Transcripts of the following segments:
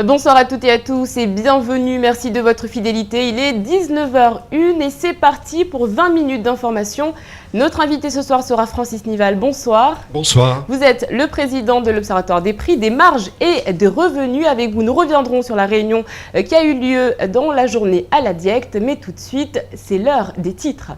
Bonsoir à toutes et à tous et bienvenue, merci de votre fidélité. Il est 19h01 et c'est parti pour 20 minutes d'information. Notre invité ce soir sera Francis Nival, bonsoir. Bonsoir. Vous êtes le président de l'Observatoire des prix, des marges et des revenus. Avec vous, nous reviendrons sur la réunion qui a eu lieu dans la journée à la Diecte. Mais tout de suite, c'est l'heure des titres.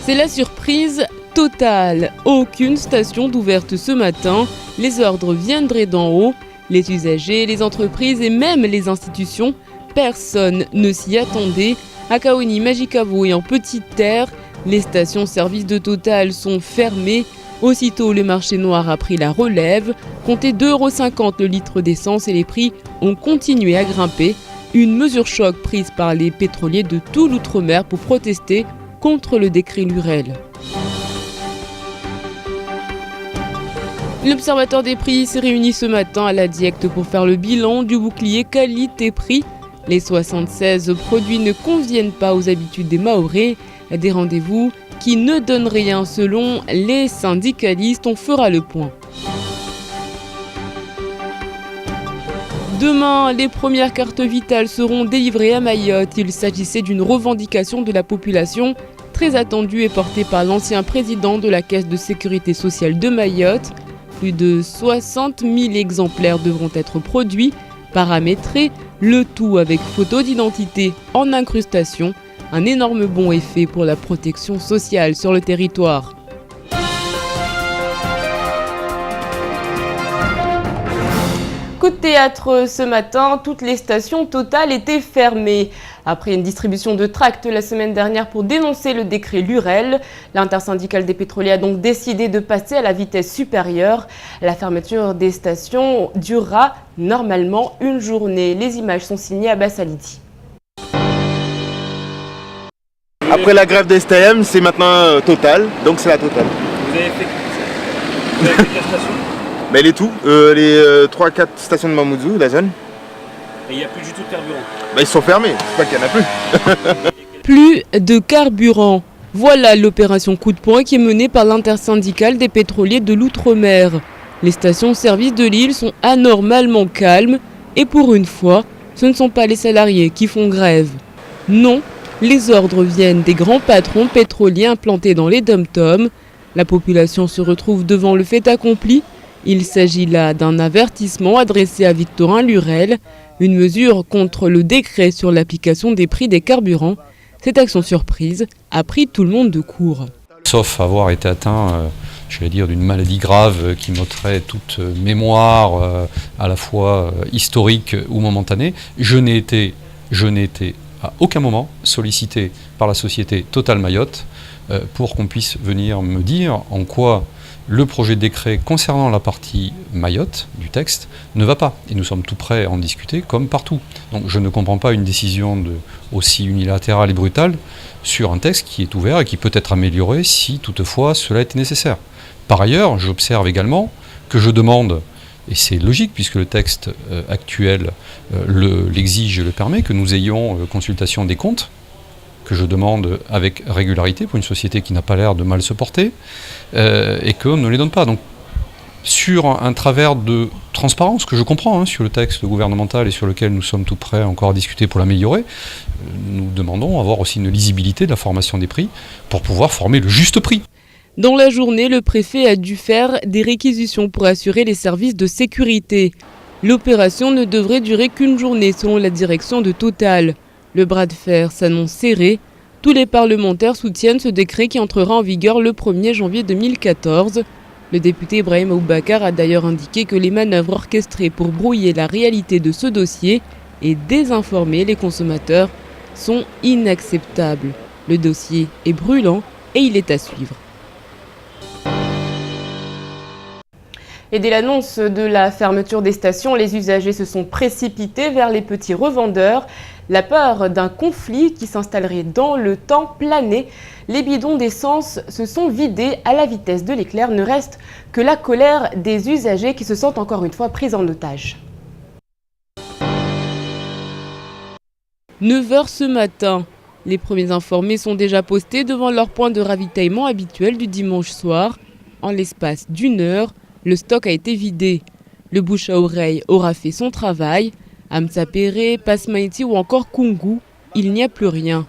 C'est la surprise totale. Aucune station d'ouverte ce matin. Les ordres viendraient d'en haut. Les usagers, les entreprises et même les institutions, personne ne s'y attendait. À Kaoni, Majicavo et en Petite Terre, les stations-service de Total sont fermées. Aussitôt, le marché noir a pris la relève. Comptez 2,50 € le litre d'essence et les prix ont continué à grimper. Une mesure choc prise par les pétroliers de tout l'outre-mer pour protester contre le décret Lurel. L'Observatoire des prix s'est réuni ce matin à la Diecte pour faire le bilan du bouclier qualité-prix. Les 76 produits ne conviennent pas aux habitudes des Mahorais. Des rendez-vous qui ne donnent rien selon les syndicalistes. On fera le point. Demain, les premières cartes vitales seront délivrées à Mayotte. Il s'agissait d'une revendication de la population très attendue et portée par l'ancien président de la Caisse de sécurité sociale de Mayotte. Plus de 60 000 exemplaires devront être produits, paramétrés, le tout avec photo d'identité en incrustation. Un énorme bond est fait pour la protection sociale sur le territoire. Coup de théâtre ce matin, toutes les stations Total étaient fermées. Après une distribution de tracts la semaine dernière pour dénoncer le décret Lurel, l'intersyndicale des pétroliers a donc décidé de passer à la vitesse supérieure. La fermeture des stations durera normalement une journée. Les images sont signées Abbas Alidi. Après la grève des STM, c'est maintenant Total, donc c'est la Total. Vous avez fait quelle station? Mais elle est tout, les 3-4 stations de Mamoudzou, la zone. Et il n'y a plus du tout de carburant. Ils sont fermés, c'est pas qu'il n'y en a plus. Plus de carburant. Voilà l'opération coup de poing qui est menée par l'intersyndicale des pétroliers de l'outre-mer. Les stations-service de l'île sont anormalement calmes et pour une fois, ce ne sont pas les salariés qui font grève. Non, les ordres viennent des grands patrons pétroliers implantés dans les dom-toms. La population se retrouve devant le fait accompli. Il s'agit là d'un avertissement adressé à Victorin Lurel, une mesure contre le décret sur l'application des prix des carburants. Cette action surprise a pris tout le monde de court. Sauf avoir été atteint, d'une maladie grave qui m'ôterait toute mémoire, à la fois historique ou momentanée, je n'ai été à aucun moment sollicité par la société Total Mayotte pour qu'on puisse venir me dire en quoi le projet de décret concernant la partie Mayotte du texte ne va pas. Et nous sommes tout prêts à en discuter comme partout. Donc je ne comprends pas une décision aussi unilatérale et brutale sur un texte qui est ouvert et qui peut être amélioré si toutefois cela était nécessaire. Par ailleurs, j'observe également que je demande, et c'est logique puisque le texte actuel l'exige et le permet, que nous ayons consultation des comptes, que je demande avec régularité pour une société qui n'a pas l'air de mal se porter, et qu'on ne les donne pas. Donc, sur un travers de transparence que je comprends sur le texte gouvernemental et sur lequel nous sommes tout prêts encore à discuter pour l'améliorer, nous demandons à avoir aussi une lisibilité de la formation des prix pour pouvoir former le juste prix. Dans la journée, le préfet a dû faire des réquisitions pour assurer les services de sécurité. L'opération ne devrait durer qu'une journée selon la direction de Total. Le bras de fer s'annonce serré. Tous les parlementaires soutiennent ce décret qui entrera en vigueur le 1er janvier 2014. Le député Ibrahim Aboubakar a d'ailleurs indiqué que les manœuvres orchestrées pour brouiller la réalité de ce dossier et désinformer les consommateurs sont inacceptables. Le dossier est brûlant et il est à suivre. Et dès l'annonce de la fermeture des stations, les usagers se sont précipités vers les petits revendeurs. La peur d'un conflit qui s'installerait dans le temps planait. Les bidons d'essence se sont vidés à la vitesse de l'éclair. Ne reste que la colère des usagers qui se sentent encore une fois pris en otage. 9 h ce matin. Les premiers informés sont déjà postés devant leur point de ravitaillement habituel du dimanche soir. En l'espace d'1 heure, le stock a été vidé. Le bouche à oreille aura fait son travail. Amsa Péré, Pasmaïti ou encore Kungu, il n'y a plus rien.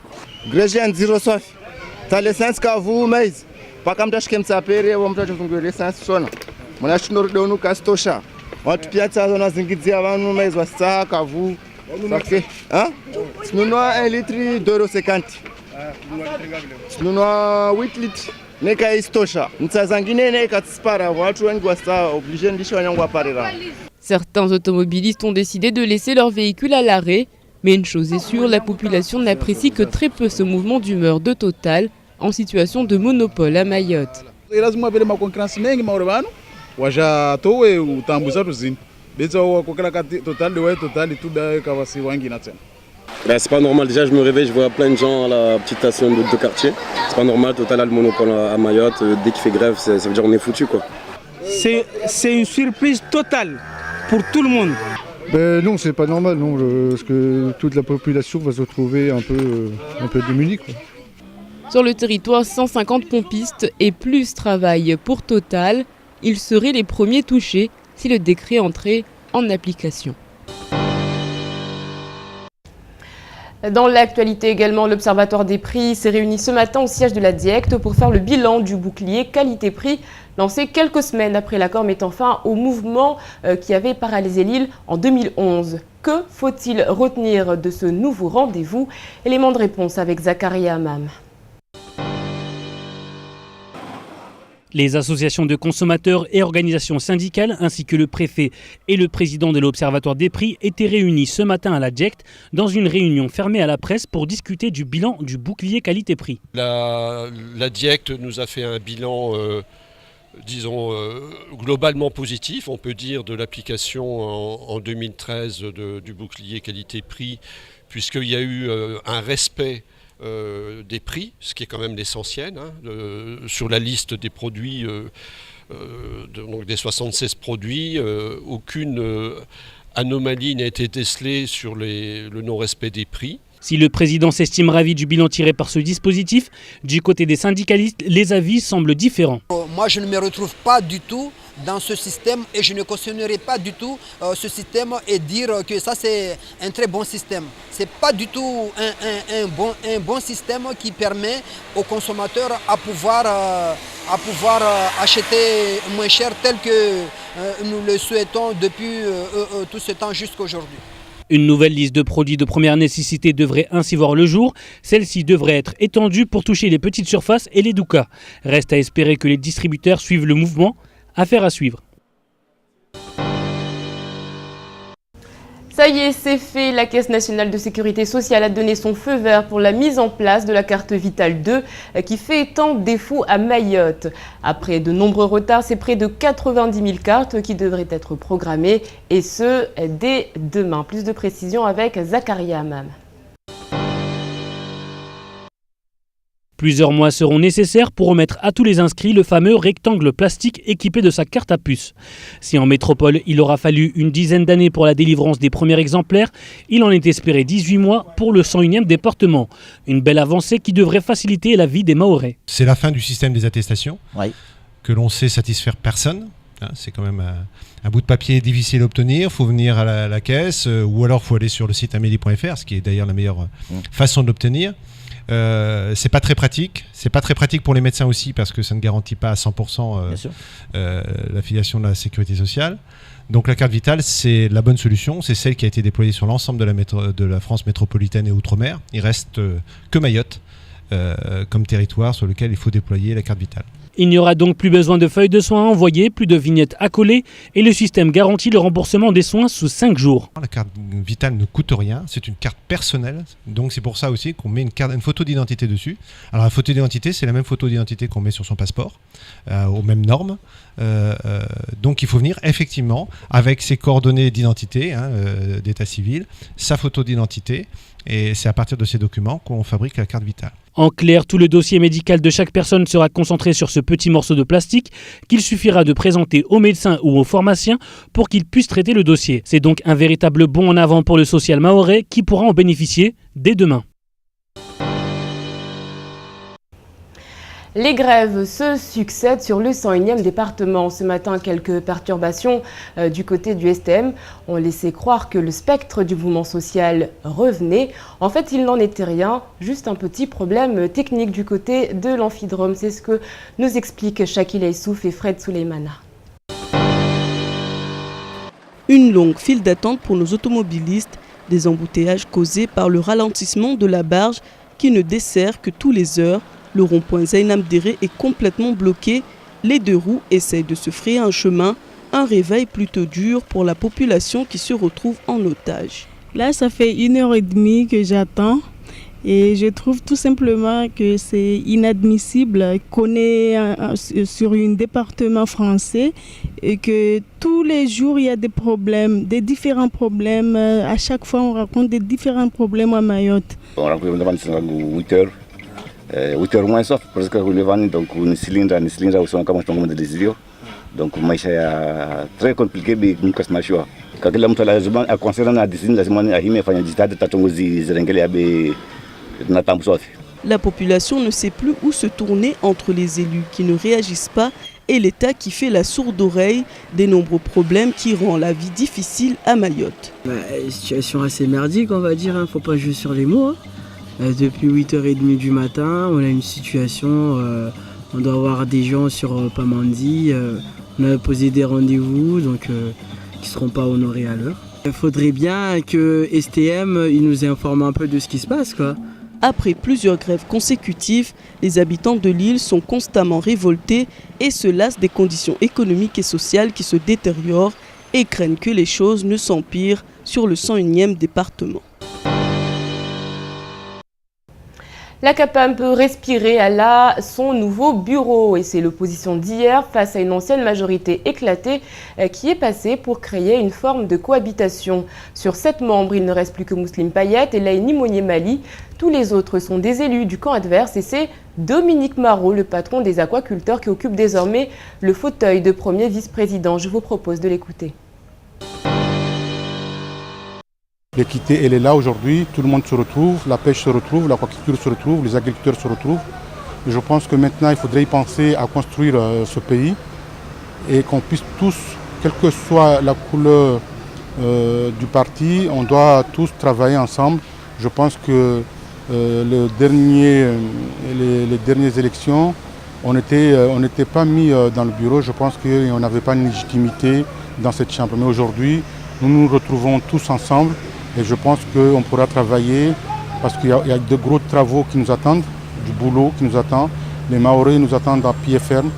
Certains automobilistes ont décidé de laisser leur véhicule à l'arrêt, mais une chose est sûre, la population n'apprécie que très peu ce mouvement d'humeur de Total en situation de monopole à Mayotte. C'est pas normal, déjà je me réveille, je vois plein de gens à la petite station de quartier. C'est pas normal, Total a le monopole à Mayotte, dès qu'il fait grève, ça veut dire qu'on est foutu quoi. C'est une surprise totale pour tout le monde. Non, c'est pas normal, non, parce que toute la population va se retrouver un peu démunie, quoi. Sur le territoire, 150 pompistes et plus travaillent pour Total. Ils seraient les premiers touchés si le décret entrait en application. Dans l'actualité également, l'Observatoire des prix s'est réuni ce matin au siège de la DIECT pour faire le bilan du bouclier qualité-prix lancé quelques semaines après l'accord mettant fin au mouvement qui avait paralysé l'île en 2011. Que faut-il retenir de ce nouveau rendez-vous? Élément de réponse avec Zakaria Amam. Les associations de consommateurs et organisations syndicales ainsi que le préfet et le président de l'Observatoire des prix étaient réunis ce matin à la DIECT dans une réunion fermée à la presse pour discuter du bilan du bouclier qualité-prix. La DIECT nous a fait un bilan globalement positif, on peut dire, de l'application en 2013 du bouclier qualité-prix, puisqu'il y a eu un respect des prix, ce qui est quand même l'essentiel, sur la liste des produits, donc des 76 produits, aucune anomalie n'a été décelée sur le non-respect des prix. Si le président s'estime ravi du bilan tiré par ce dispositif, du côté des syndicalistes, les avis semblent différents. Moi, je ne me retrouve pas du tout dans ce système et je ne cautionnerai pas du tout ce système et dire que ça c'est un très bon système. Ce n'est pas du tout un bon système qui permet aux consommateurs à pouvoir acheter moins cher tel que nous le souhaitons depuis tout ce temps jusqu'à aujourd'hui. Une nouvelle liste de produits de première nécessité devrait ainsi voir le jour. Celle-ci devrait être étendue pour toucher les petites surfaces et les doukas. Reste à espérer que les distributeurs suivent le mouvement. Affaire à suivre. Ça y est, c'est fait. La Caisse nationale de sécurité sociale a donné son feu vert pour la mise en place de la carte Vitale 2 qui fait tant défaut à Mayotte. Après de nombreux retards, c'est près de 90 000 cartes qui devraient être programmées et ce, dès demain. Plus de précisions avec Zakaria Amam. Plusieurs mois seront nécessaires pour remettre à tous les inscrits le fameux rectangle plastique équipé de sa carte à puce. Si en métropole, il aura fallu une dizaine d'années pour la délivrance des premiers exemplaires, il en est espéré 18 mois pour le 101e département. Une belle avancée qui devrait faciliter la vie des Mahorais. C'est la fin du système des attestations, oui, que l'on sait satisfaire personne. C'est quand même un bout de papier difficile à obtenir, il faut venir à la caisse ou alors il faut aller sur le site amélie.fr, ce qui est d'ailleurs la meilleure façon de l'obtenir. C'est pas très pratique. C'est pas très pratique pour les médecins aussi parce que ça ne garantit pas à 100% l'affiliation de la sécurité sociale. Donc la carte vitale, c'est la bonne solution. C'est celle qui a été déployée sur l'ensemble de la France métropolitaine et outre-mer. Il reste que Mayotte comme territoire sur lequel il faut déployer la carte vitale. Il n'y aura donc plus besoin de feuilles de soins à envoyer, plus de vignettes à coller et le système garantit le remboursement des soins sous 5 jours. La carte vitale ne coûte rien, c'est une carte personnelle, donc c'est pour ça aussi qu'on met une photo d'identité dessus. Alors la photo d'identité, c'est la même photo d'identité qu'on met sur son passeport, aux mêmes normes. Donc il faut venir effectivement avec ses coordonnées d'identité, d'état civil, sa photo d'identité, et c'est à partir de ces documents qu'on fabrique la carte vitale. En clair, tout le dossier médical de chaque personne sera concentré sur ce petit morceau de plastique qu'il suffira de présenter au médecin ou au pharmacien pour qu'il puisse traiter le dossier. C'est donc un véritable bond en avant pour le social mahorais qui pourra en bénéficier dès demain. Les grèves se succèdent sur le 101e département. Ce matin, quelques perturbations du côté du STM ont laissé croire que le spectre du mouvement social revenait. En fait, il n'en était rien, juste un petit problème technique du côté de l'amphidrome. C'est ce que nous expliquent Shakil Aissouf et Fred Souleymana. Une longue file d'attente pour nos automobilistes, des embouteillages causés par le ralentissement de la barge qui ne dessert que tous les heures. Le rond-point Zainab Déré est complètement bloqué. Les deux roues essayent de se frayer un chemin. Un réveil plutôt dur pour la population qui se retrouve en otage. Là, ça fait 1h30 que j'attends. Et je trouve tout simplement que c'est inadmissible qu'on est sur un département français et que tous les jours il y a des problèmes, des différents problèmes. À chaque fois on raconte des différents problèmes à Mayotte. On rencontre 8 heures. 8 heures moins sauf parce que nous levons donc une cylindre sont comme on de désir. Donc maisha ya très compliqué mais nous casse machua. Quand la mtu lazima concernant la décision lazima ahime fanya jitihada tatongozi zirengele abe. La population ne sait plus où se tourner entre les élus qui ne réagissent pas et l'État qui fait la sourde oreille, des nombreux problèmes qui rendent la vie difficile à Mayotte. Une situation assez merdique, on va dire, faut pas jouer sur les mots. Depuis 8h30 du matin, on a une situation, on doit avoir des gens sur Pamandi, on a posé des rendez-vous donc, qui ne seront pas honorés à l'heure. Il faudrait bien que STM il nous informe un peu de ce qui se passe, quoi. Après plusieurs grèves consécutives, les habitants de l'île sont constamment révoltés et se lassent des conditions économiques et sociales qui se détériorent et craignent que les choses ne s'empirent sur le 101e département. La CAPAM peut respirer à son nouveau bureau et c'est l'opposition d'hier face à une ancienne majorité éclatée qui est passée pour créer une forme de cohabitation. Sur 7 membres, il ne reste plus que Mousseline Payet et Laïni Monier-Mali. Tous les autres sont des élus du camp adverse et c'est Dominique Marot, le patron des aquaculteurs, qui occupe désormais le fauteuil de premier vice-président. Je vous propose de l'écouter. L'équité, elle est là aujourd'hui, tout le monde se retrouve, la pêche se retrouve, l'aquaculture se retrouve, les agriculteurs se retrouvent. Et je pense que maintenant, il faudrait y penser à construire ce pays et qu'on puisse tous, quelle que soit la couleur du parti, on doit tous travailler ensemble. Je pense que les dernières élections, on n'était pas mis dans le bureau. Je pense qu'on n'avait pas une légitimité dans cette chambre. Mais aujourd'hui, nous nous retrouvons tous ensemble. Et je pense qu'on pourra travailler parce qu'il y a de gros travaux qui nous attendent, du boulot qui nous attend. Les Mahorais nous attendent à pied ferme.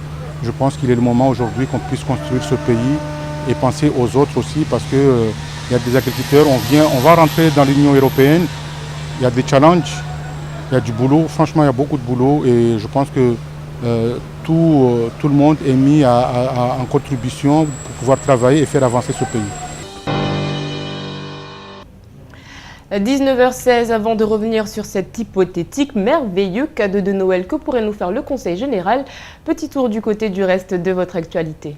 Je pense qu'il est le moment aujourd'hui qu'on puisse construire ce pays et penser aux autres aussi parce qu'il y a des agriculteurs, on va rentrer dans l'Union européenne, il y a des challenges, il y a du boulot. Franchement, il y a beaucoup de boulot et je pense que tout le monde est mis en contribution pour pouvoir travailler et faire avancer ce pays. 19h16, avant de revenir sur cet hypothétique merveilleux cadeau de Noël que pourrait nous faire le Conseil général, petit tour du côté du reste de votre actualité.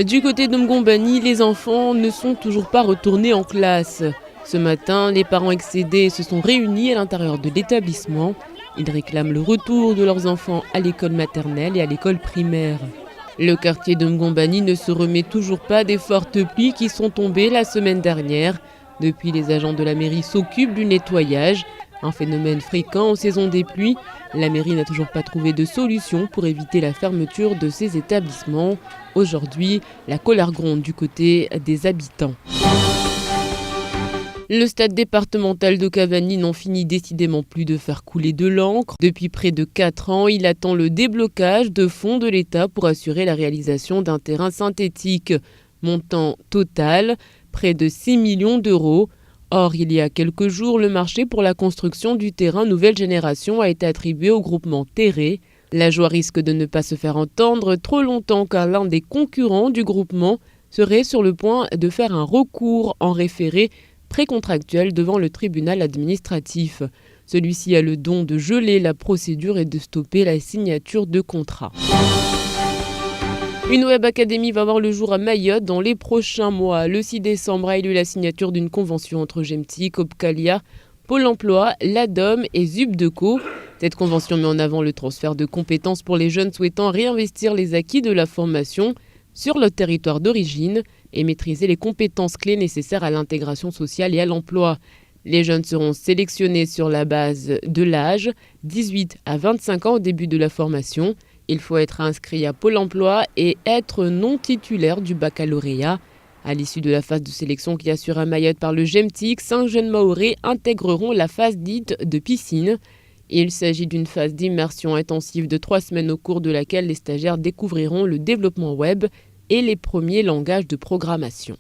Du côté de Mgombani, les enfants ne sont toujours pas retournés en classe. Ce matin, les parents excédés se sont réunis à l'intérieur de l'établissement. Ils réclament le retour de leurs enfants à l'école maternelle et à l'école primaire. Le quartier de Mgombani ne se remet toujours pas des fortes pluies qui sont tombées la semaine dernière. Depuis, les agents de la mairie s'occupent du nettoyage, un phénomène fréquent en saison des pluies. La mairie n'a toujours pas trouvé de solution pour éviter la fermeture de ces établissements. Aujourd'hui, la colère gronde du côté des habitants. Le stade départemental de Cavani n'en finit décidément plus de faire couler de l'encre. Depuis près de 4 ans, il attend le déblocage de fonds de l'État pour assurer la réalisation d'un terrain synthétique. Montant total, près de 6 millions d'euros. Or, il y a quelques jours, le marché pour la construction du terrain nouvelle génération a été attribué au groupement Terré. La joie risque de ne pas se faire entendre trop longtemps car l'un des concurrents du groupement serait sur le point de faire un recours en référé précontractuel devant le tribunal administratif. Celui-ci a le don de geler la procédure et de stopper la signature de contrat. Une web académie va voir le jour à Mayotte dans les prochains mois. Le 6 décembre a eu la signature d'une convention entre Gemtic, Opcalia, Pôle emploi, l'ADOM et Zubdeco. Cette convention met en avant le transfert de compétences pour les jeunes souhaitant réinvestir les acquis de la formation sur leur territoire d'origine et maîtriser les compétences clés nécessaires à l'intégration sociale et à l'emploi. Les jeunes seront sélectionnés sur la base de l'âge, 18 à 25 ans au début de la formation. Il faut être inscrit à Pôle emploi et être non titulaire du baccalauréat. À l'issue de la phase de sélection qui assure à Mayotte par le Gemtic, 5 jeunes Mahorais intégreront la phase dite de piscine. Il s'agit d'une phase d'immersion intensive de 3 semaines au cours de laquelle les stagiaires découvriront le développement web et les premiers langages de programmation.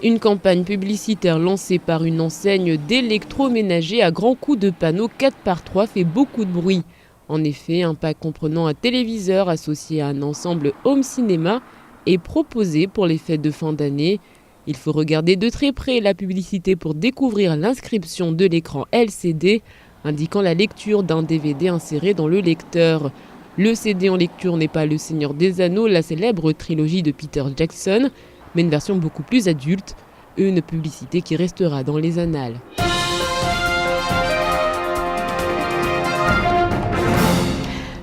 Une campagne publicitaire lancée par une enseigne d'électroménager à grands coups de panneaux 4x3 fait beaucoup de bruit. En effet, un pack comprenant un téléviseur associé à un ensemble home cinéma est proposé pour les fêtes de fin d'année. Il faut regarder de très près la publicité pour découvrir l'inscription de l'écran LCD indiquant la lecture d'un DVD inséré dans le lecteur. Le CD en lecture n'est pas Le Seigneur des Anneaux, la célèbre trilogie de Peter Jackson, mais une version beaucoup plus adulte, une publicité qui restera dans les annales.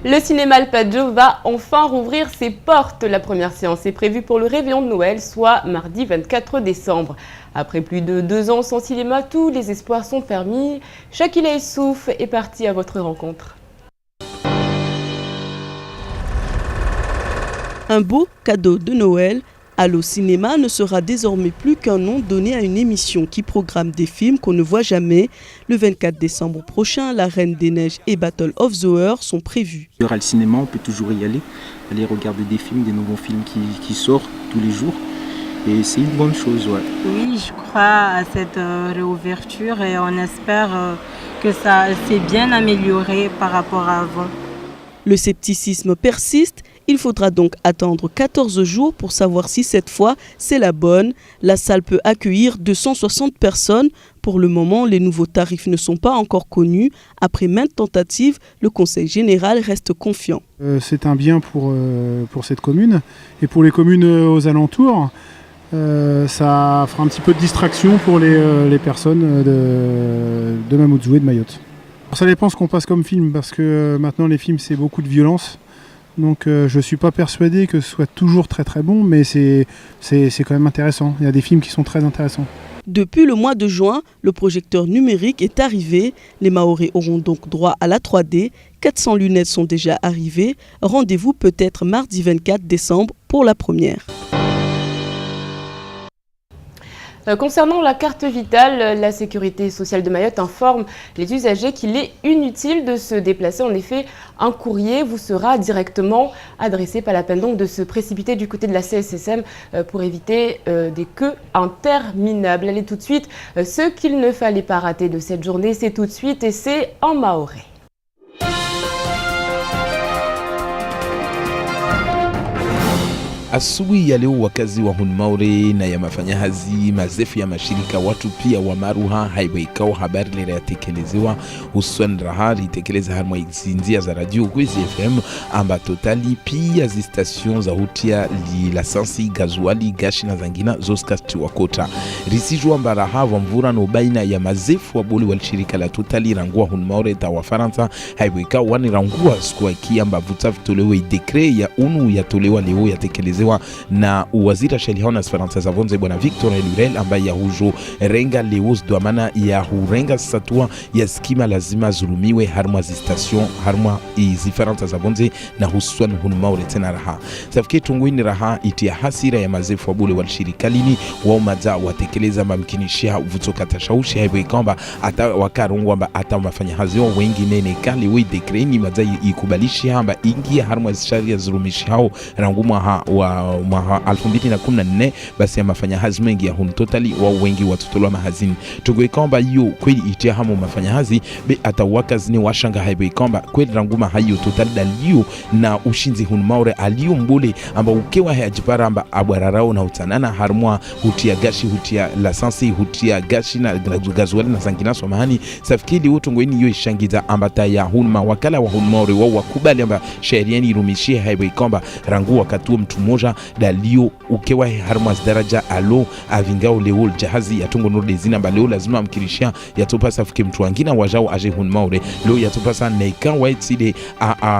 Le cinéma Alpaggio va enfin rouvrir ses portes. La première séance est prévue pour le réveillon de Noël, soit mardi 24 décembre. Après plus de 2 ans sans cinéma, tous les espoirs sont permis. Shakila Issouf est parti à votre rencontre. Un beau cadeau de Noël. Allo Cinéma ne sera désormais plus qu'un nom donné à une émission qui programme des films qu'on ne voit jamais. Le 24 décembre prochain, La Reine des Neiges et Battle of the Heures sont prévus. Il y aura le cinéma, on peut toujours y aller regarder des films, des nouveaux films qui sortent tous les jours. Et c'est une bonne chose, ouais. Oui, je crois à cette réouverture et on espère que ça s'est bien amélioré par rapport à avant. Le scepticisme persiste. Il faudra donc attendre 14 jours pour savoir si cette fois c'est la bonne. La salle peut accueillir 260 personnes. Pour le moment, les nouveaux tarifs ne sont pas encore connus. Après maintes tentatives, le Conseil général reste confiant. C'est un bien pour cette commune et pour les communes aux alentours. Ça fera un petit peu de distraction pour les personnes de Mamoudzou et de Mayotte. Ça dépend ce qu'on passe comme film parce que maintenant les films c'est beaucoup de violence. Donc je ne suis pas persuadé que ce soit toujours très très bon, mais c'est quand même intéressant. Il y a des films qui sont très intéressants. Depuis le mois de juin, le projecteur numérique est arrivé. Les Mahorais auront donc droit à la 3D. 400 lunettes sont déjà arrivées. Rendez-vous peut-être mardi 24 décembre pour la première. Concernant la carte vitale, la sécurité sociale de Mayotte informe les usagers qu'il est inutile de se déplacer. En effet, un courrier vous sera directement adressé, pas la peine donc de se précipiter du côté de la CSSM pour éviter des queues interminables. Allez tout de suite, ce qu'il ne fallait pas rater de cette journée, c'est tout de suite et c'est en mahorais. Asubuhi ya leo wakazi wa Hunmaure na ya mafanyahazi mazefu ya mashirika watu pia wa Maruha haibaikao habari lera yatekelezewa hususan raha litekeleza harma izinzia za radio Kwezi FM amba totali pia zi station za hutia li lasansi gazuali gashi na zangina zoskasti wakota risijua amba raha vamvura no baina ya mazefu wa boli wal shirika la totali rangua Hunmaure ta wa Faransa haibaikao wani rangua skua kia amba vuta vitolewe dekre ya unu ya tolewa leo yatekeleza na waziri Shelihona Esperanza Zavonze bwana Victor Elurel ambaye ya hujo renga leos doamana ya hurenga satua ya skima lazima zulumiwe harma zi station harma izifaranza Zavonze na husuan Hunmaure tena raha safike tunguini raha itia hasira ya mazefu wabule walshirikalini wao madza watekeleza mamkinishia vutoka tashaushi haibu ikamba ata wakarungwa amba ata mafanya hazio wengi nene kali we dekreni madza ikubalishi hamba ingia harma zi sharia zulumishi hao ranguma wa wa 2014 basi amafanya hazi mengi ya hun totally wa wengi watotolwa mahazini tugwe kwamba hiyo kweli itia hamu mafanya hazi be atawaka zini washanga haibe kwamba kweli ranguma hayo totally dalio na ushinzi hun maure alio mbole amba ukewa hajipara amba abwararao na utanana harmwa hutia gashi hutia lasansi hutia gashi na gazuali na zanginaso mahani safikili utungweni hiyo ishangiza amba taya hun mawakala wa hun maure wa wakubali amba sheriani irumishie haibe kwamba rangu wakatuo mtu moja dalio ukewa harmwa daraja alo avingao leo jahazi ya tungo nurde zina ba leo lazima amkirishia yatopasa fike mtu wangina wajao aje hun maure leo yatopasa neika waitide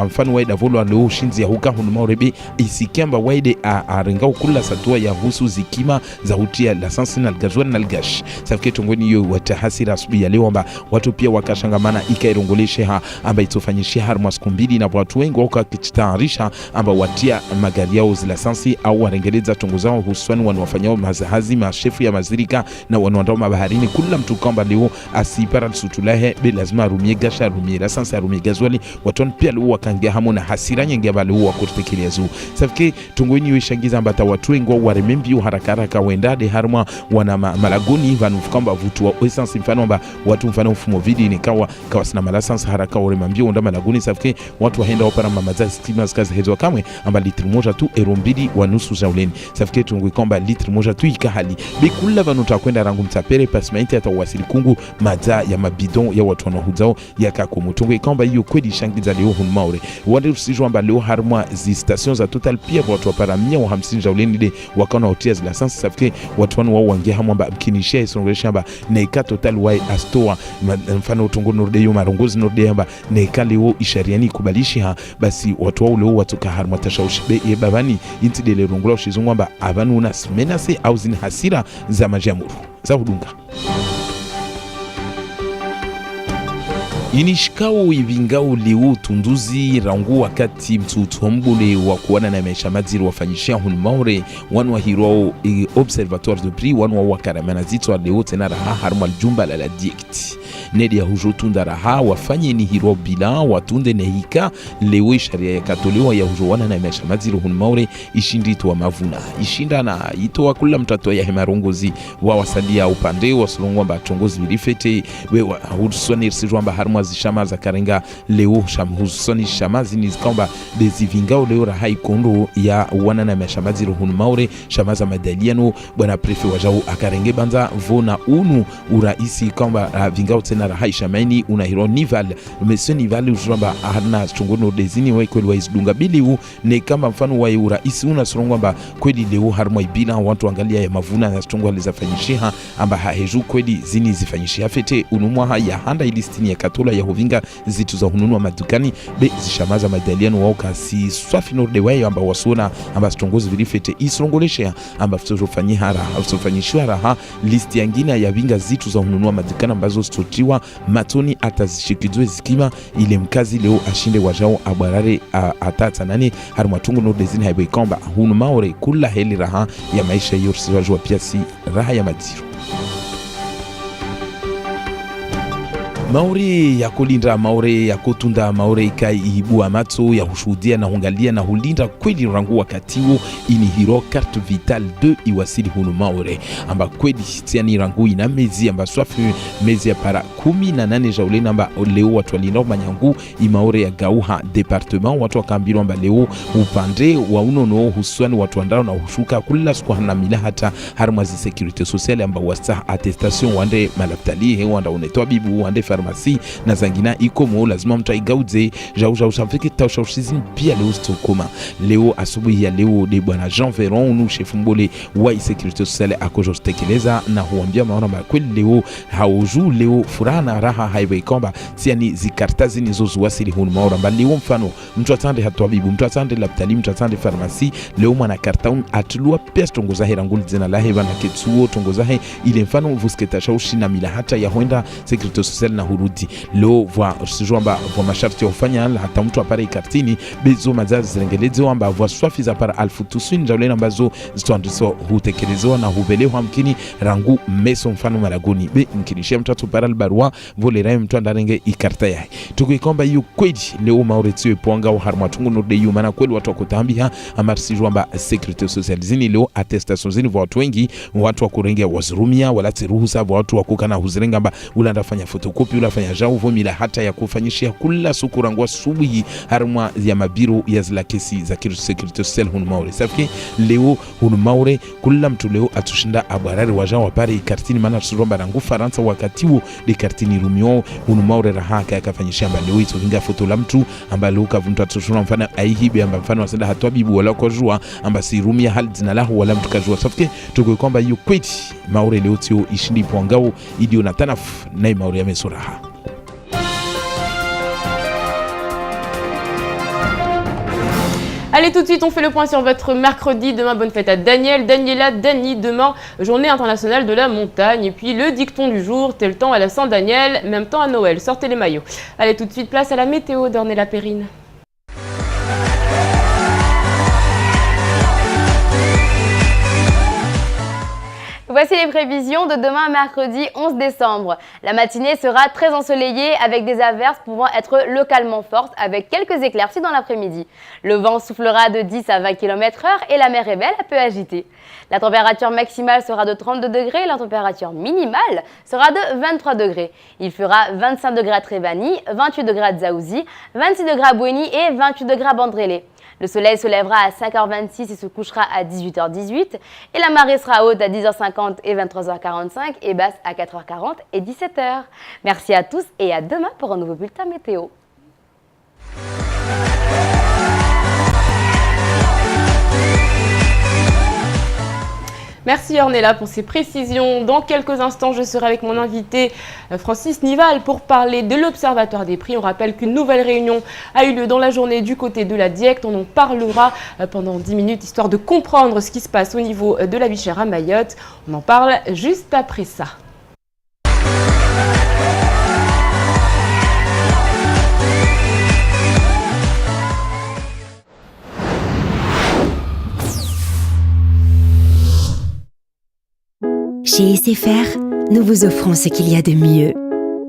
mfano waida volo leo shinzi ya huka hun maure be isikamba waide arengao kula satua ya husu zikima za hutia lasansi na gazwan na gash safike tungoni yo watahasira asubi ya leo amba watu pia wakashangamana ikairongoleshe amba itofanyishia harmwa siku mbili na watu wengi wakitayarisha amba watia magari yao zilasansi au warengeleza tungo zao husuani wanawafanyao mazahazi mashefu ya mazirika na wanaondao mabaharini kula mtu kwamba leo asipara sutulahe be lazima arumie gasha arumie lasansi arumie gazwali watu pia leo wakangia hamu na hasira nyingi aba leo wakutekeleza safike tungoini yishangiza ambata watu wengi waremembi haraka haraka wendade harma wana malagoni vanu kwamba vutu wa essence mfano amba watu mfano mfumo vidi ni kawa sina malasansi haraka waremambio onda malagoni safike watu waenda opera mamaza stima zikazi hezo kamwe amba litri moja tu erombili wa nusu jauleni safike tungwe kwamba litri moja tu ikahali bikula vanu takwenda rangu mtapere pasimaiti atawasili kungu maza ya mabidon ya watu wanahudzao ya kakumu tungwe kwamba hiyo kweli shangiza leo hun maure wale usijua amba leo harma zi station za total pia watu wapara 150 jauleni ile wakana hotia zila sansi safike watu wanu wao wangia hamu amba mkinishia isongelesha amba neika total wai astoa mfano utungo nurde yo marongozi nurde amba neika leo ishariani kubalishi basi watu wao leo watuka harma tashaushi be babani inti dele rongola ushizungu amba abanu una menase au zini hasira za majamuru za hudunga inishikao ibingao leo tunduzi rangu wakati mtutombole wa kuwana na maisha maziri wafanyishia hun maure wanu wa hiro observatoire de prix wanu wa wakaramana zito wa leo tena raha harma aljumba la diekti nedi ya hujo tunda raha wafanye ni hiro bila watunde nehika leo sharia ya katolewa ya hujo wana na maisha maziri hun maure ishindi tuwa mavuna ishinda na ito wa kula mtato ya hemarongozi wa wasalia upande wa solongwa mba tongozi vilifete we wa hudusoni irsijwa mba harma zishama za karenga leo shamhusoni shamazi ni kwamba bezivingao leo rahai kondo ya wana na mashamazi rohun maure shamaza madaliano bwana prefe wajao akarenge banza vona unu uraisi kwamba vingao tena rahai shamaini una hiro nival monsieur nival ujamba harna chungono dezini wa kweli waisdunga biliu ne kama mfano wa uraisi una sorongwa mba kweli leo harmo ibina watu angalia ya mavuna na chungwa lizafanyishia amba haheju kweli zini zifanyishia fete unumwa ya handa ilistini ya katola ya hovinga zitu za hununua madukani be zishamaza madaliano wao kasi swafi norde wayo amba wasona amba stongozi vilifete isongolesha amba futofanyia hara futofanyishwa raha list yangine ya vinga zitu za hununua madukani ambazo stotiwa matoni atazishikizwe zikima ile mkazi leo ashinde wajao abarare atata nani haru matungu norde zini haibe kwamba hunu maore kula heli raha ya maisha yorsi wajua pia si raha ya madiru maure ya kulinda maure ya kutunda maure ikaiibua mato ya hushuhudia na hungalia na hulinda kweli rangu wakati huo ini hiro carte vitale 2 iwasili hunu maure amba kweli tiani rangu ina mezi amba swafi mezi ya para 18 jaule namba leo watu walinda manyangu imaure ya gauha departement watu wakambilo amba leo upande wa unono husuani watu andao na hushuka kula siku hana mila hata harmazi security sociale amba wasta attestation wande malaptali wanda unetoa bibu wande farmasi na zangina ikomo lazima mtu aigauze jau shaviki taushaushizini pia leo stokoma leo asubuhi ya leo de bwana Jean Veron unu chef mbole wa security sociale akojo stekeleza na huambia maona kweli leo hauju leo furana raha highway kwamba tiani zikartazi nizozuwasili hunu maura mbali leo mfano mtu atande hatuabibu mtu atande laptali mtu atande farmasi leo mwana kartaun atulua pia tongoza heranguli zina lahe bana ketsuo tongoza he ile mfano vusketa shaushi na mila hata ya huenda security sociale na hurudi leo vwa sijwamba vwa masharti ya ufanya hata mtu apare ikartini bezo mazazi zirengelezo amba vwa swafi za para alfu tuswini jaulena ambazo zituandiswa hutekelezewa na huvelewa mkini rangu meso mfano maragoni be mkinishia mtatu para albarua vole rai mtu andarenge ikarta yae tukuikomba yu kweli leo mauretio ipuanga wa harmatungu nurde yu mana kweli watu wakutambia amarsi jwamba security social zini leo attestation zini vwa watu wengi watu wakurenge wazirumia walati ruhusa vwa watu wakukana huzirenga mba ula ndafanya fotokopi ula fanya jau vumila hata ya kufanyishia kula suku rangwa subuhi harma ya mabiru ya zila kesi za kiru security social hunu maure safki leo hunu maure kula mtu leo atushinda abarari waja wapare ikartini mana tusuromba rangu faransa wakati huo di kartini rumio hunu maure rahaka ya kafanyishia mba leo ituhinga foto la mtu amba leo kavuntu atushuna mfana aihibe amba mfana wasenda hatuwa bibu wala kwa jua amba si rumia hali zina lahu wala mtu kajua safki tukuwe kwamba yu kweti maure leo tio ishindi puangao idio na tanaf na maure ya mesuraha. Allez, tout de suite, on fait le point sur votre mercredi. Demain, bonne fête à Daniel, Daniela, Dani. Demain, journée internationale de la montagne. Et puis, le dicton du jour, tel temps à la Saint-Daniel, même temps à Noël. Sortez les maillots. Allez, tout de suite, place à la météo d'Ornella Perrine. Voici les prévisions de demain mercredi 11 décembre. La matinée sera très ensoleillée avec des averses pouvant être localement fortes avec quelques éclaircies dans l'après-midi. Le vent soufflera de 10 à 20 km/h et la mer est belle, un peu agitée. La température maximale sera de 32 degrés et la température minimale sera de 23 degrés. Il fera 25 degrés à Trevani, 28 degrés à Dzaouzi, 26 degrés à Bouéni et 28 degrés à Bandrélé. Le soleil se lèvera à 5h26 et se couchera à 18h18 et la marée sera haute à 10h50 et 23h45 et basse à 4h40 et 17h. Merci à tous et à demain pour un nouveau bulletin météo. Merci Ornella pour ces précisions. Dans quelques instants, je serai avec mon invité Francis Nival pour parler de l'Observatoire des prix. On rappelle qu'une nouvelle réunion a eu lieu dans la journée du côté de la DIECT. On en parlera pendant 10 minutes, histoire de comprendre ce qui se passe au niveau de la vie chère à Mayotte. On en parle juste après ça. Chez SFR, nous vous offrons ce qu'il y a de mieux.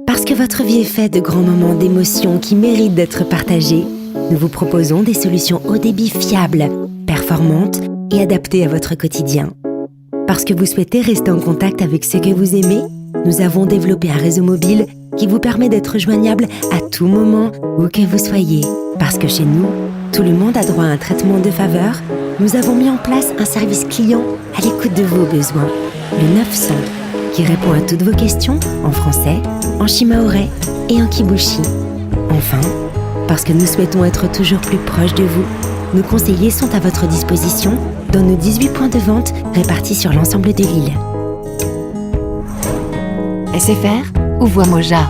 Parce que votre vie est faite de grands moments d'émotion qui méritent d'être partagés, nous vous proposons des solutions haut débit fiables, performantes et adaptées à votre quotidien. Parce que vous souhaitez rester en contact avec ceux que vous aimez, nous avons développé un réseau mobile qui vous permet d'être joignable à tout moment, où que vous soyez. Parce que chez nous, tout le monde a droit à un traitement de faveur, nous avons mis en place un service client à l'écoute de vos besoins. Le 900, qui répond à toutes vos questions en français, en shimaoré et en kibushi. Enfin, parce que nous souhaitons être toujours plus proches de vous, nos conseillers sont à votre disposition dans nos 18 points de vente répartis sur l'ensemble de l'île. SFR ou Voix Moja.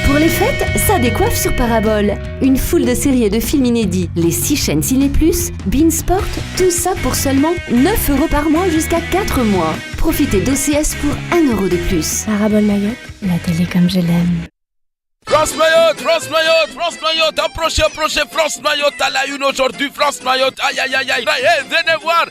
Pour les fêtes, ça décoiffe sur Parabole. Une foule de séries et de films inédits, les 6 chaînes Ciné+, Beansport, tout ça pour seulement 9 € par mois jusqu'à 4 mois. Profitez d'OCS pour 1 € de plus. Parabole Mayotte, la télé comme je l'aime. France Mayotte, France Mayotte, France Mayotte, approchez, France Mayotte à la une aujourd'hui, France Mayotte, aïe aïe aïe aïe, venez voir,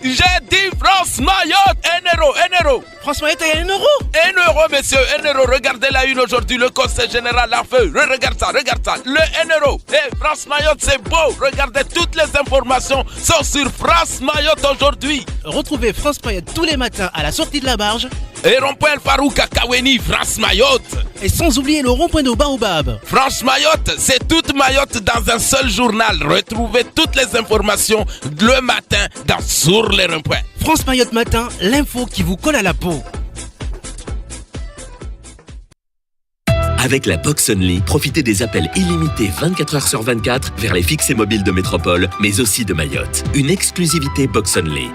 j'ai dit France Mayotte, 1 €. France Mayotte, il y a 1 €. 1 €, messieurs, 1 €, regardez la une aujourd'hui, le conseil général a fait, regarde ça, le 1 €. France Mayotte, c'est beau, regardez, toutes les informations sont sur France Mayotte aujourd'hui. Retrouvez France Mayotte tous les matins à la sortie de la barge. Et rond-point El Farouk à Kaweni, France Mayotte. Et sans oublier le rond-point de Baobab. France Mayotte, c'est toute Mayotte dans un seul journal. Retrouvez toutes les informations le matin sur les ronds-points. France Mayotte Matin, l'info qui vous colle à la peau. Avec la Box Only, profitez des appels illimités 24 h sur 24 vers les fixes et mobiles de Métropole, mais aussi de Mayotte. Une exclusivité Box Only.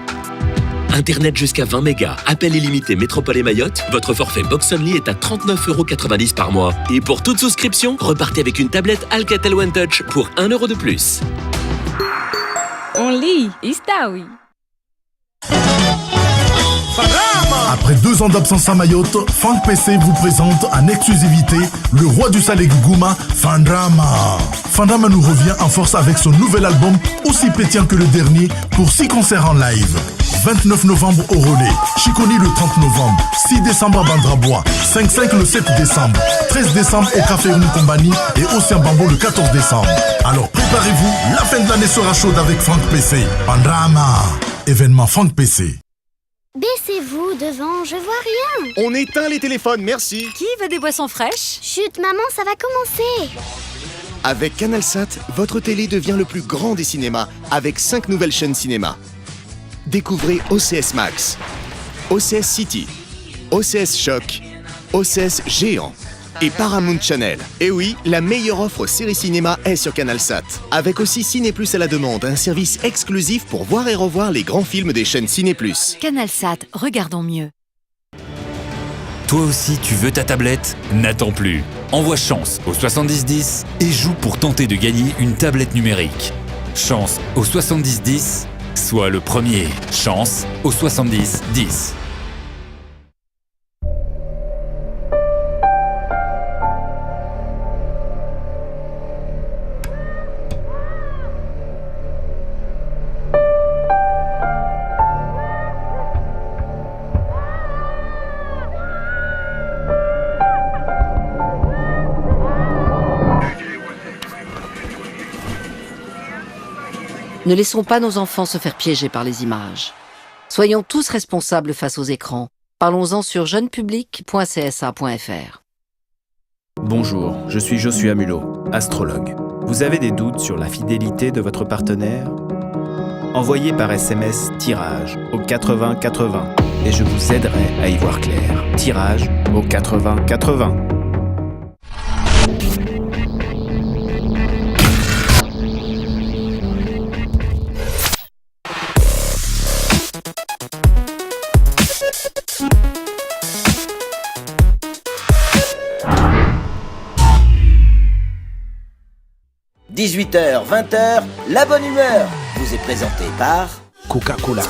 Internet jusqu'à 20 mégas, appel illimité Métropole et Mayotte, votre forfait Box Only est à 39,90 € par mois. Et pour toute souscription, repartez avec une tablette Alcatel One Touch pour 1 € de plus. Only, está oui. Après 2 ans d'absence à Mayotte, Franck PC vous présente en exclusivité le roi du salé Gougouma, Fandrama. Fandrama nous revient en force avec son nouvel album, aussi pétillant que le dernier, pour 6 concerts en live. 29 novembre au Relais, Chiconi le 30 novembre, 6 décembre à Bandrabois, 5-5 le 7 décembre, 13 décembre au Café Room Company et Océan Bambo le 14 décembre. Alors préparez-vous, la fin de l'année sera chaude avec Franck PC. Fandrama, événement Franck PC. Baissez-vous devant, je vois rien. On éteint les téléphones, merci. Qui veut des boissons fraîches? Chut, maman, ça va commencer. Avec CanalSat, votre télé devient le plus grand des cinémas, avec 5 nouvelles chaînes cinéma. Découvrez OCS Max, OCS City, OCS Choc, OCS Géant et Paramount Channel. Et oui, la meilleure offre série cinéma est sur CanalSat. Avec aussi Ciné Plus à la demande, un service exclusif pour voir et revoir les grands films des chaînes Ciné Plus. CanalSat, regardons mieux. Toi aussi, tu veux ta tablette? N'attends plus. Envoie Chance au 7010 et joue pour tenter de gagner une tablette numérique. Chance au 7010, sois le premier. Chance au 7010. Ne laissons pas nos enfants se faire piéger par les images. Soyons tous responsables face aux écrans. Parlons-en sur jeunepublic.csa.fr. Bonjour, je suis Joshua Mulot, astrologue. Vous avez des doutes sur la fidélité de votre partenaire? Envoyez par SMS tirage au 80 80 et je vous aiderai à y voir clair. Tirage au 80 80. « 18h, 20h, la bonne humeur vous est présentée par Coca-Cola.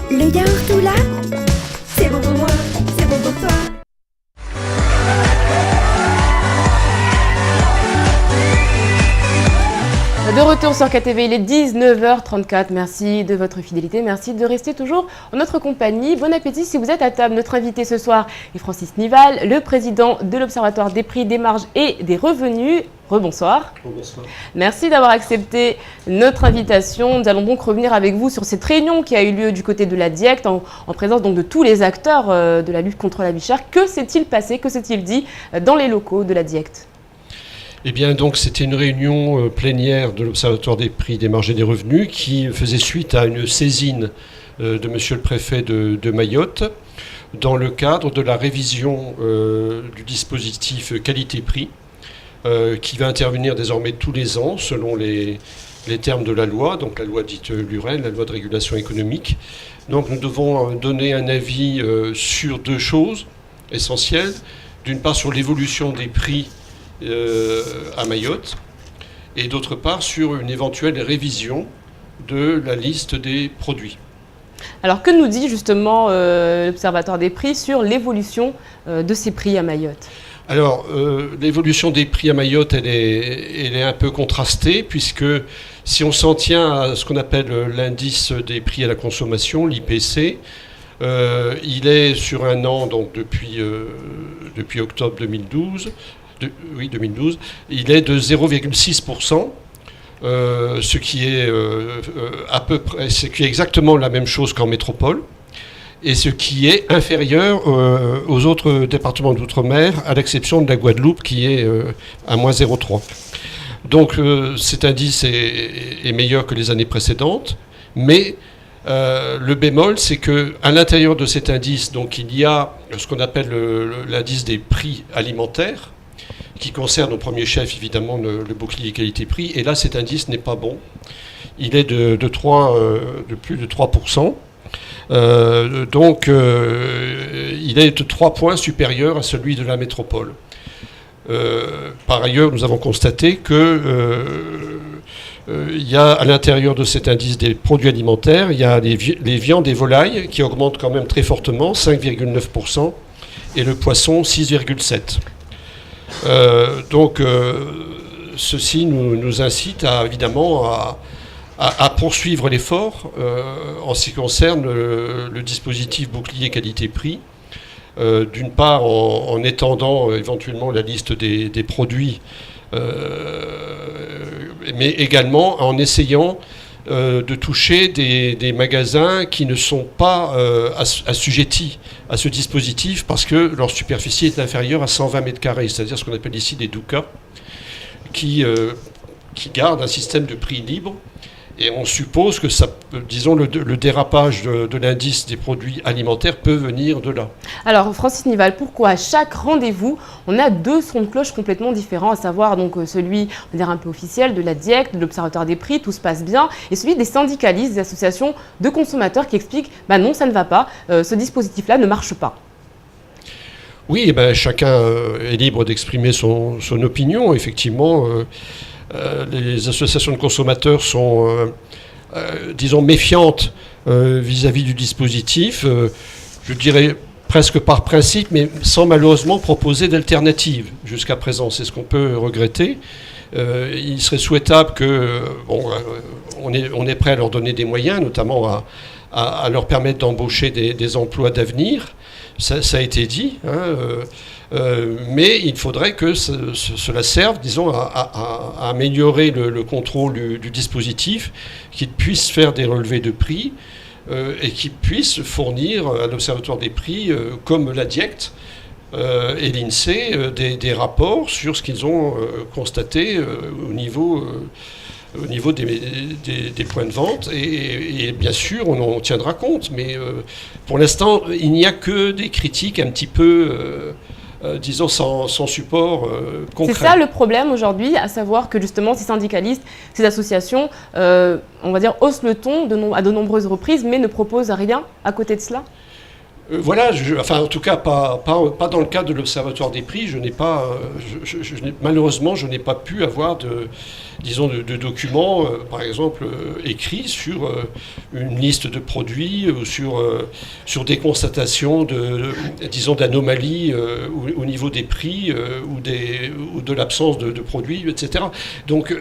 Le yaourt ou là? C'est bon pour moi, c'est bon pour toi. De retour sur KTV, il est 19h34. Merci de votre fidélité, merci de rester toujours en notre compagnie. Bon appétit si vous êtes à table. Notre invité ce soir est Francis Nival, le président de l'Observatoire des prix, des marges et des revenus. Rebonsoir. Bonsoir. Merci d'avoir accepté notre invitation. Nous allons donc revenir avec vous sur cette réunion qui a eu lieu du côté de la DIECT en présence donc de tous les acteurs de la lutte contre la vie chère. Que s'est-il passé, que s'est-il dit dans les locaux de la DIECT ? Eh bien, donc, c'était une réunion plénière de l'Observatoire des prix, des marges et des revenus qui faisait suite à une saisine de monsieur le préfet de Mayotte dans le cadre de la révision du dispositif qualité-prix qui va intervenir désormais tous les ans selon les termes de la loi, donc la loi dite Lurel, la loi de régulation économique. Donc, nous devons donner un avis sur 2 choses essentielles. D'une part, sur l'évolution des prix à Mayotte, et d'autre part sur une éventuelle révision de la liste des produits. Alors que nous dit justement l'Observatoire des prix sur l'évolution de ces prix à Mayotte ? Alors l'évolution des prix à Mayotte elle est un peu contrastée, puisque si on s'en tient à ce qu'on appelle l'indice des prix à la consommation, l'IPC, il est sur un an, donc depuis octobre 2012, il est de 0,6%, ce qui est à peu près, ce qui est exactement la même chose qu'en métropole, et ce qui est inférieur aux autres départements d'outre-mer, à l'exception de la Guadeloupe qui est à moins 0,3. Donc cet indice est meilleur que les années précédentes, mais le bémol, c'est qu'à l'intérieur de cet indice, donc, il y a ce qu'on appelle l'indice des prix alimentaires, qui concerne au premier chef évidemment le bouclier qualité-prix. Et là, cet indice n'est pas bon. Il est de plus de 3%. Donc, il est de 3 points supérieur à celui de la métropole. Par ailleurs, nous avons constaté que il y a à l'intérieur de cet indice des produits alimentaires, il y a les viandes et volailles qui augmentent quand même très fortement, 5,9%, et le poisson, 6,7%. Donc, ceci nous incite évidemment à poursuivre l'effort en ce qui concerne le dispositif bouclier qualité-prix. D'une part, en étendant éventuellement la liste des produits, mais également en essayant de toucher des magasins qui ne sont pas assujettis à ce dispositif parce que leur superficie est inférieure à 120 mètres carrés, c'est-à-dire ce qu'on appelle ici des doukas, qui gardent un système de prix libre. Et on suppose que disons, le dérapage de l'indice des produits alimentaires peut venir de là. Alors, Francis Nival, pourquoi à chaque rendez-vous, on a 2 sons de cloche complètement différents, à savoir donc celui, on va dire un peu officiel, de la DIEC, de l'Observatoire des prix, tout se passe bien, et celui des syndicalistes, des associations de consommateurs qui expliquent, non, ça ne va pas, ce dispositif-là ne marche pas. Oui, chacun est libre d'exprimer son opinion, effectivement. Les associations de consommateurs sont, disons, méfiantes vis-à-vis du dispositif, je dirais presque par principe, mais sans malheureusement proposer d'alternative jusqu'à présent. C'est ce qu'on peut regretter. Il serait souhaitable on est prêt à leur donner des moyens, notamment à leur permettre d'embaucher des emplois d'avenir. Ça a été dit, mais il faudrait que cela serve, disons, à améliorer le contrôle du dispositif, qu'il puisse faire des relevés de prix et qu'il puisse fournir à l'Observatoire des prix, comme la DIECT et l'INSEE, des rapports sur ce qu'ils ont constaté au niveau des points de vente, et bien sûr on en tiendra compte, mais pour l'instant il n'y a que des critiques un petit peu disons sans support concret. C'est ça le problème aujourd'hui, à savoir que justement ces syndicalistes, ces associations, on va dire haussent le ton à de nombreuses reprises, mais ne proposent rien à côté de cela. Voilà, en tout cas pas dans le cadre de l'Observatoire des prix. Malheureusement, je n'ai pas pu avoir de documents, par exemple, écrits sur une liste de produits ou sur des constatations d'anomalies au niveau des prix ou de l'absence de produits, etc. Donc,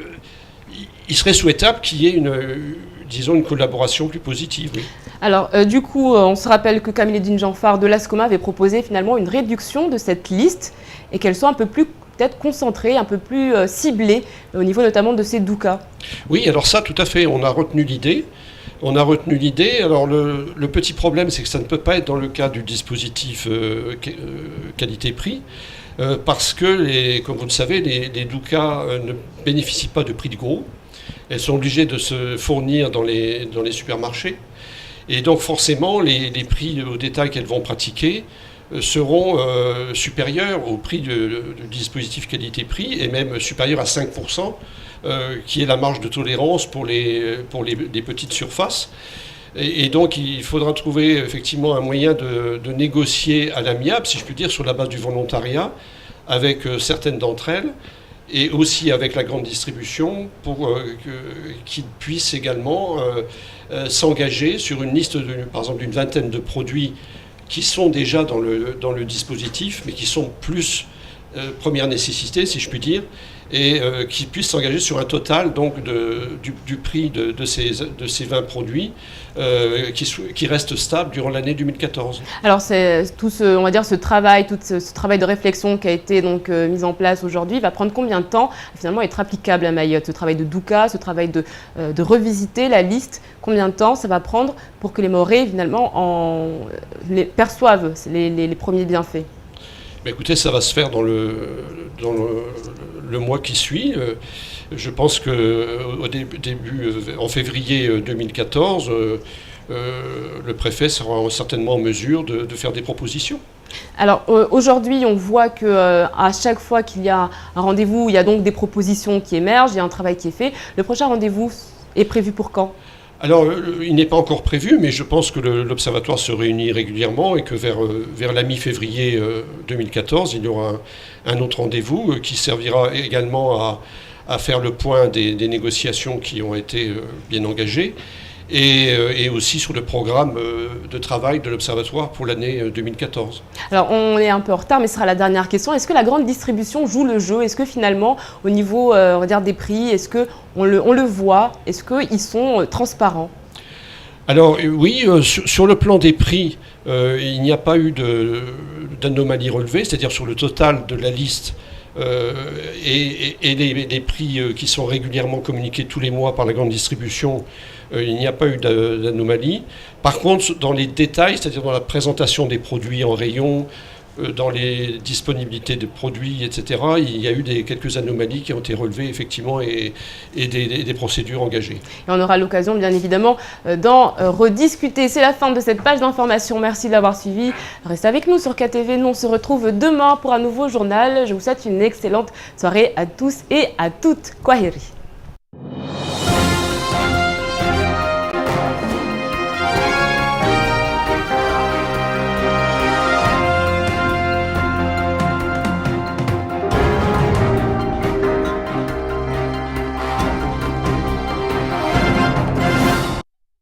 il serait souhaitable qu'il y ait une collaboration plus positive. Oui. Alors, du coup, on se rappelle que Kamiledine Janfar de l'ASCOMA avait proposé finalement une réduction de cette liste et qu'elle soit un peu plus peut-être concentrée, un peu plus ciblée au niveau notamment de ces doukas. Oui, alors ça, tout à fait, on a retenu l'idée. Alors, le petit problème, c'est que ça ne peut pas être dans le cadre du dispositif qualité-prix. Parce que, comme vous le savez, les doukas ne bénéficient pas de prix de gros. Elles sont obligées de se fournir dans les supermarchés. Et donc forcément, les prix au détail qu'elles vont pratiquer seront supérieurs au prix du dispositif qualité-prix, et même supérieurs à 5%, qui est la marge de tolérance pour les petites surfaces. Et donc il faudra trouver effectivement un moyen de négocier à l'amiable, si je puis dire, sur la base du volontariat, avec certaines d'entre elles, et aussi avec la grande distribution, pour qu'ils puissent également s'engager sur une liste, par exemple, d'une vingtaine de produits qui sont déjà dans le dispositif, mais qui sont plus première nécessité, si je puis dire, et qui puissent s'engager sur un total donc, du prix de ces 20 produits qui reste stable durant l'année 2014. Alors c'est tout ce travail de réflexion qui a été donc mis en place aujourd'hui va prendre combien de temps finalement être applicable à Mayotte? Ce travail de douka, ce travail de revisiter la liste, combien de temps ça va prendre pour que les Mahorais finalement perçoivent les premiers bienfaits? Écoutez, ça va se faire dans le mois qui suit. Je pense qu'au début, en février 2014, le préfet sera certainement en mesure de faire des propositions. Alors aujourd'hui, on voit qu'à chaque fois qu'il y a un rendez-vous, il y a donc des propositions qui émergent, il y a un travail qui est fait. Le prochain rendez-vous est prévu pour quand ? Alors, il n'est pas encore prévu, mais je pense que l'Observatoire se réunit régulièrement et que vers la mi-février 2014, il y aura un autre rendez-vous qui servira également à faire le point des négociations qui ont été bien engagées et aussi sur le programme de travail de l'Observatoire pour l'année 2014. Alors, on est un peu en retard, mais ce sera la dernière question. Est-ce que la grande distribution joue le jeu ? Est-ce que finalement, au niveau on va dire des prix, est-ce qu'on le voit ? Est-ce qu'ils sont transparents ? Alors oui, sur le plan des prix, il n'y a pas eu d'anomalie relevée, c'est-à-dire sur le total de la liste et les prix qui sont régulièrement communiqués tous les mois par la grande distribution, il n'y a pas eu d'anomalie. Par contre, dans les détails, c'est-à-dire dans la présentation des produits en rayon, dans les disponibilités de produits, etc., il y a eu quelques anomalies qui ont été relevées, effectivement, et des procédures engagées. Et on aura l'occasion, bien évidemment, d'en rediscuter. C'est la fin de cette page d'information. Merci de l'avoir suivi. Restez avec nous sur KTV. Nous, on se retrouve demain pour un nouveau journal. Je vous souhaite une excellente soirée à tous et à toutes. Kwaheri.